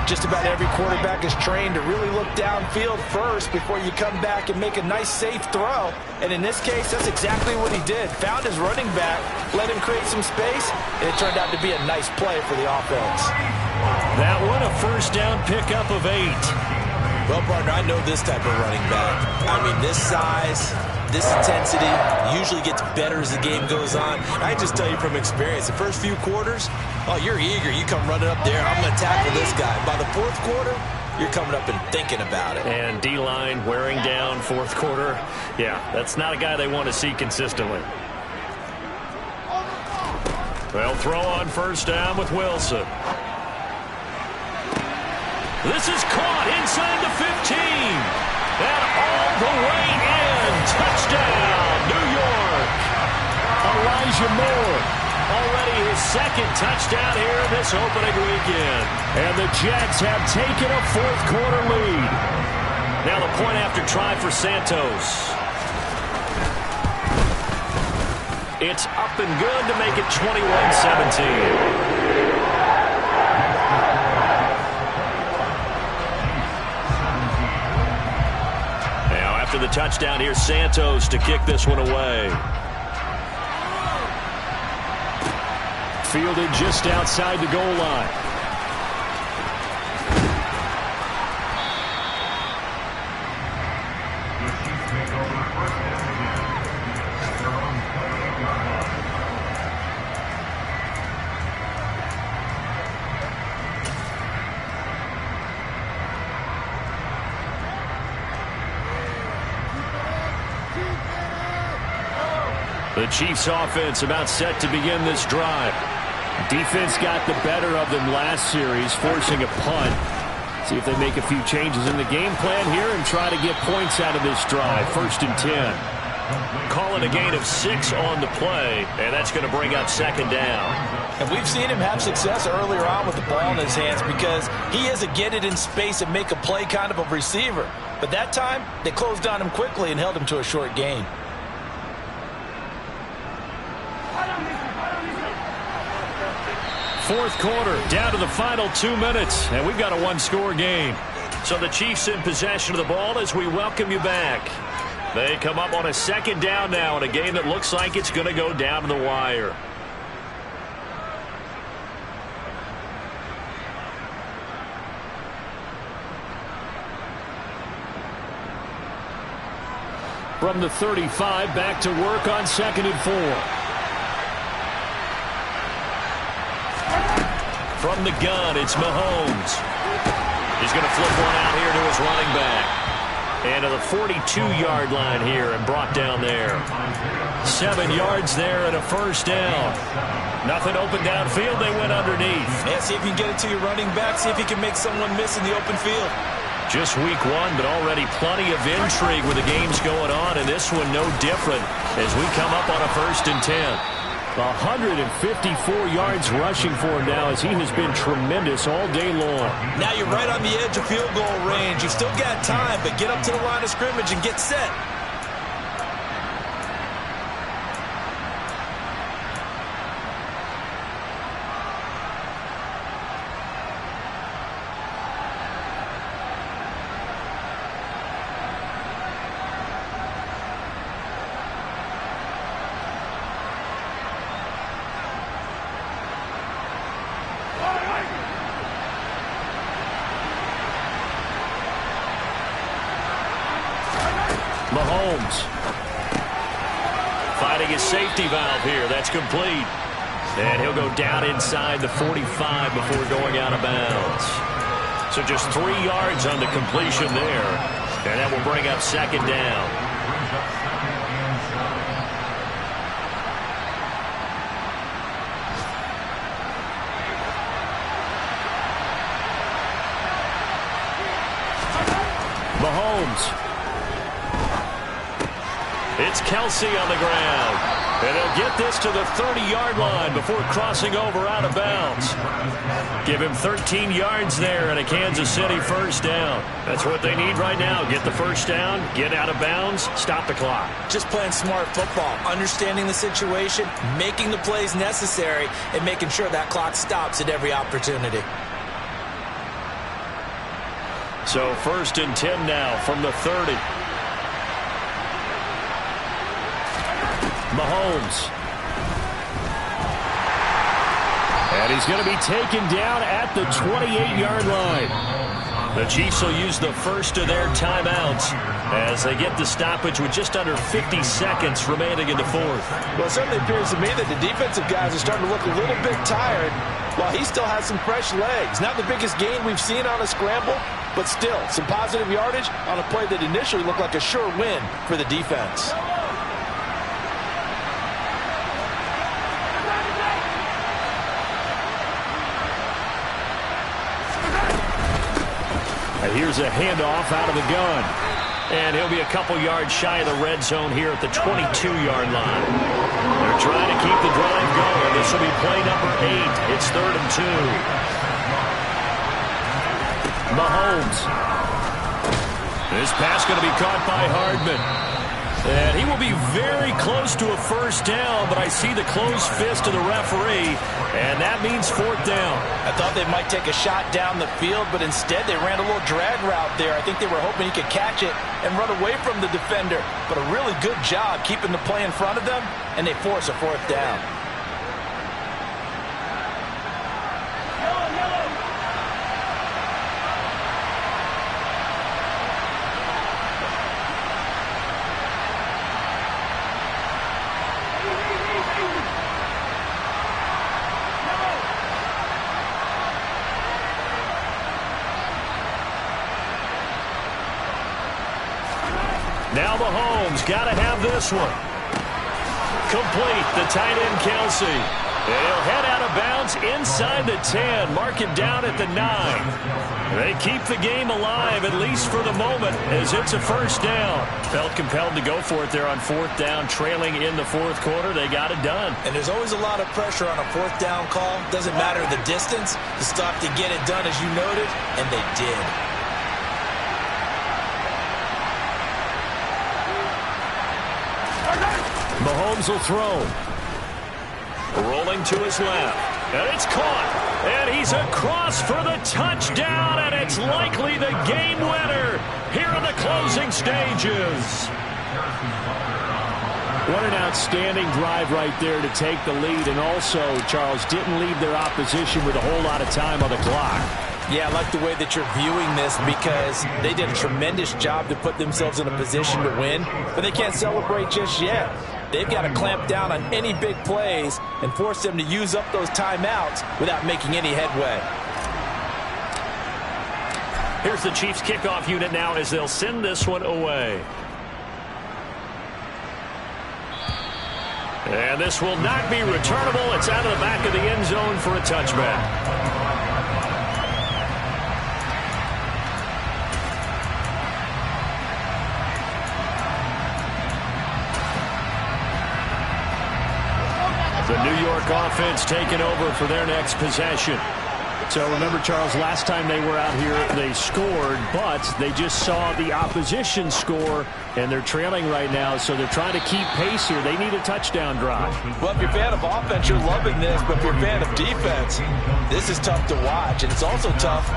Speaker 5: Just about every quarterback is trained to really look downfield first before you come back and make a nice, safe throw. And in this case, that's exactly what he did. Found his running back, let him create some space, and it turned out to be a nice play for the offense.
Speaker 3: That one, a first down pickup of 8.
Speaker 2: Well, partner, I know this type of running back. I mean, this size, this intensity usually gets better as the game goes on. I can just tell you from experience, the first few quarters, oh, you're eager. You come running up there, I'm going to tackle this guy. By the fourth quarter, you're coming up and thinking about it.
Speaker 3: And D-line wearing down fourth quarter. Yeah, that's not a guy they want to see consistently. They'll throw on first down with Wilson. This is caught inside the 15. And all the way in. Touchdown, New York. Elijah Moore. Already his second touchdown here this opening weekend. And the Jets have taken a fourth quarter lead. Now the point after try for Santos. It's up and good to make it 21-17. After the touchdown, here's Santos to kick this one away. Fielded just outside the goal line. The Chiefs offense about set to begin this drive. Defense got the better of them last series, forcing a punt. See if they make a few changes in the game plan here and try to get points out of this drive. 1st and 10. Calling a gain of 6 on the play, and that's going to bring up 2nd down.
Speaker 5: And we've seen him have success earlier on with the ball in his hands because he is a get it in space and make a play kind of a receiver. But that time, they closed on him quickly and held him to a short gain.
Speaker 3: Fourth quarter, down to the final 2 minutes, and we've got a one-score game. So the Chiefs in possession of the ball as we welcome you back. They come up on a 2nd down now in a game that looks like it's going to go down to the wire. From the 35, back to work on 2nd and 4. From the gun, it's Mahomes. He's going to flip one out here to his running back. And to the 42-yard line here and brought down there. 7 yards there and a first down. Nothing open downfield. They went underneath.
Speaker 2: Yeah, see if you can get it to your running back. See if you can make someone miss in the open field.
Speaker 3: Just week 1, but already plenty of intrigue with the games going on. And this one no different as we come up on a 1st and 10. 154 yards rushing for him now as he has been tremendous all day long.
Speaker 2: Now you're right on the edge of field goal range. You've still got time, but get up to the line of scrimmage and get set.
Speaker 3: Mahomes fighting his safety valve here. That's complete. And he'll go down inside the 45 before going out of bounds. So just 3 yards on the completion there. And that will bring up 2nd down. Mahomes. It's Kelsey on the ground. And he'll get this to the 30-yard line before crossing over out of bounds. Give him 13 yards there and a Kansas City first down. That's what they need right now. Get the first down, get out of bounds, stop the clock.
Speaker 2: Just playing smart football, understanding the situation, making the plays necessary, and making sure that clock stops at every opportunity.
Speaker 1: So 1st and 10 now from the 30. Mahomes. And he's going to be taken down at the 28-yard line. The Chiefs will use the first of their timeouts as they get the stoppage with just under 50 seconds remaining in the fourth.
Speaker 5: Well, it certainly appears to me that the defensive guys are starting to look a little bit tired while he still has some fresh legs. Not the biggest gain we've seen on a scramble, but still some positive yardage on a play that initially looked like a sure win for the defense.
Speaker 1: Here's a handoff out of the gun. And he'll be a couple yards shy of the red zone here at the 22-yard line. They're trying to keep the drive going. This will be play number 8. It's 3rd and 2. Mahomes. This pass going to be caught by Hardman. And he will be very close to a first down, but I see the closed fist of the referee, and that means 4th down.
Speaker 5: I thought they might take a shot down the field, but instead they ran a little drag route there. I think they were hoping he could catch it and run away from the defender. But a really good job keeping the play in front of them, and they force a 4th down.
Speaker 1: Now Mahomes got to have this one. Complete, the tight end Kelsey. And he'll head out of bounds inside the 10. Mark him down at the 9. They keep the game alive, at least for the moment, as it's a first down. Felt compelled to go for it there on 4th down, trailing in the 4th quarter. They got it done.
Speaker 5: And there's always a lot of pressure on a 4th down call. Doesn't matter the distance. You stop to get it done, as you noted, and they did.
Speaker 1: Mahomes will throw. Rolling to his left. And it's caught. And he's across for the touchdown. And it's likely the game winner here in the closing stages. What an outstanding drive right there to take the lead. And also, Charles, didn't leave their opposition with a whole lot of time on the clock.
Speaker 5: Yeah, I like the way that you're viewing this because they did a tremendous job to put themselves in a position to win, but they can't celebrate just yet. They've got to clamp down on any big plays and force them to use up those timeouts without making any headway.
Speaker 1: Here's the Chiefs kickoff unit now as they'll send this one away. And this will not be returnable. It's out of the back of the end zone for a touchback. The New York offense taking over for their next possession. So remember, Charles, last time they were out here, they scored, but they just saw the opposition score, and they're trailing right now, so they're trying to keep pace here. They need a touchdown drive.
Speaker 5: Well, if you're a fan of offense, you're loving this, but if you're a fan of defense, this is tough to watch, and it's also tough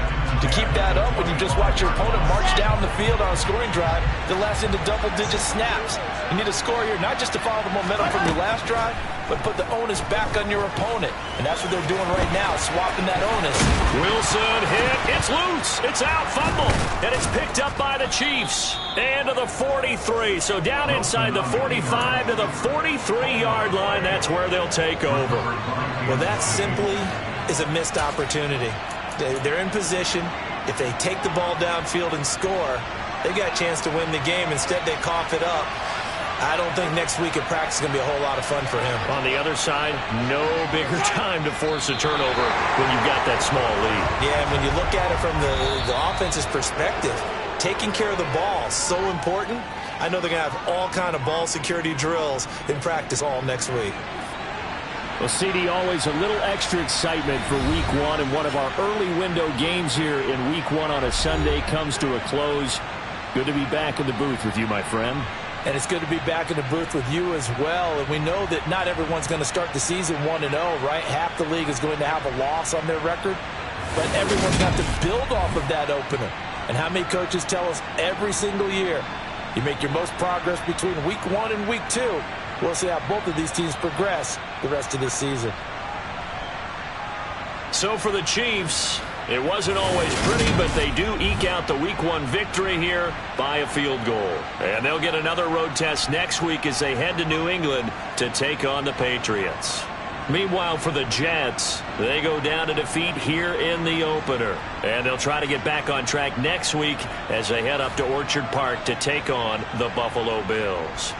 Speaker 5: to keep that up when you just watch your opponent march down the field on a scoring drive that lasts into double-digit snaps. You need a score here, not just to follow the momentum from your last drive, but put the onus back on your opponent. And that's what they're doing right now, swapping that onus.
Speaker 1: Wilson hit. It's loose. It's out. Fumble. And it's picked up by the Chiefs. And to the 43. So down inside the 45 to the 43-yard line. That's where they'll take over.
Speaker 5: Well, that simply is a missed opportunity. They're in position. If they take the ball downfield and score, they got a chance to win the game. Instead, they cough it up. I don't think next week at practice is going to be a whole lot of fun for him.
Speaker 1: On the other side, no bigger time to force a turnover when you've got that small lead.
Speaker 5: Yeah, and when you look at it from the offense's perspective, taking care of the ball is so important. I know they're going to have all kind of ball security drills in practice all next week.
Speaker 1: Well, CD, always a little extra excitement for Week 1, and one of our early window games here in Week 1 on a Sunday comes to a close. Good to be back in the booth with you, my friend.
Speaker 5: And it's good to be back in the booth with you as well. And we know that not everyone's going to start the season 1-0, right? Half the league is going to have a loss on their record. But everyone's got to build off of that opener.
Speaker 2: And how many coaches tell us every single year, you make your most progress between week 1 and week 2. We'll see how both of these teams progress the rest of this season.
Speaker 3: So for the Chiefs, it wasn't always pretty, but they do eke out the Week 1 victory here by a field goal. And they'll get another road test next week as they head to New England to take on the Patriots. Meanwhile, for the Jets, they go down to defeat here in the opener. And they'll try to get back on track next week as they head up to Orchard Park to take on the Buffalo Bills.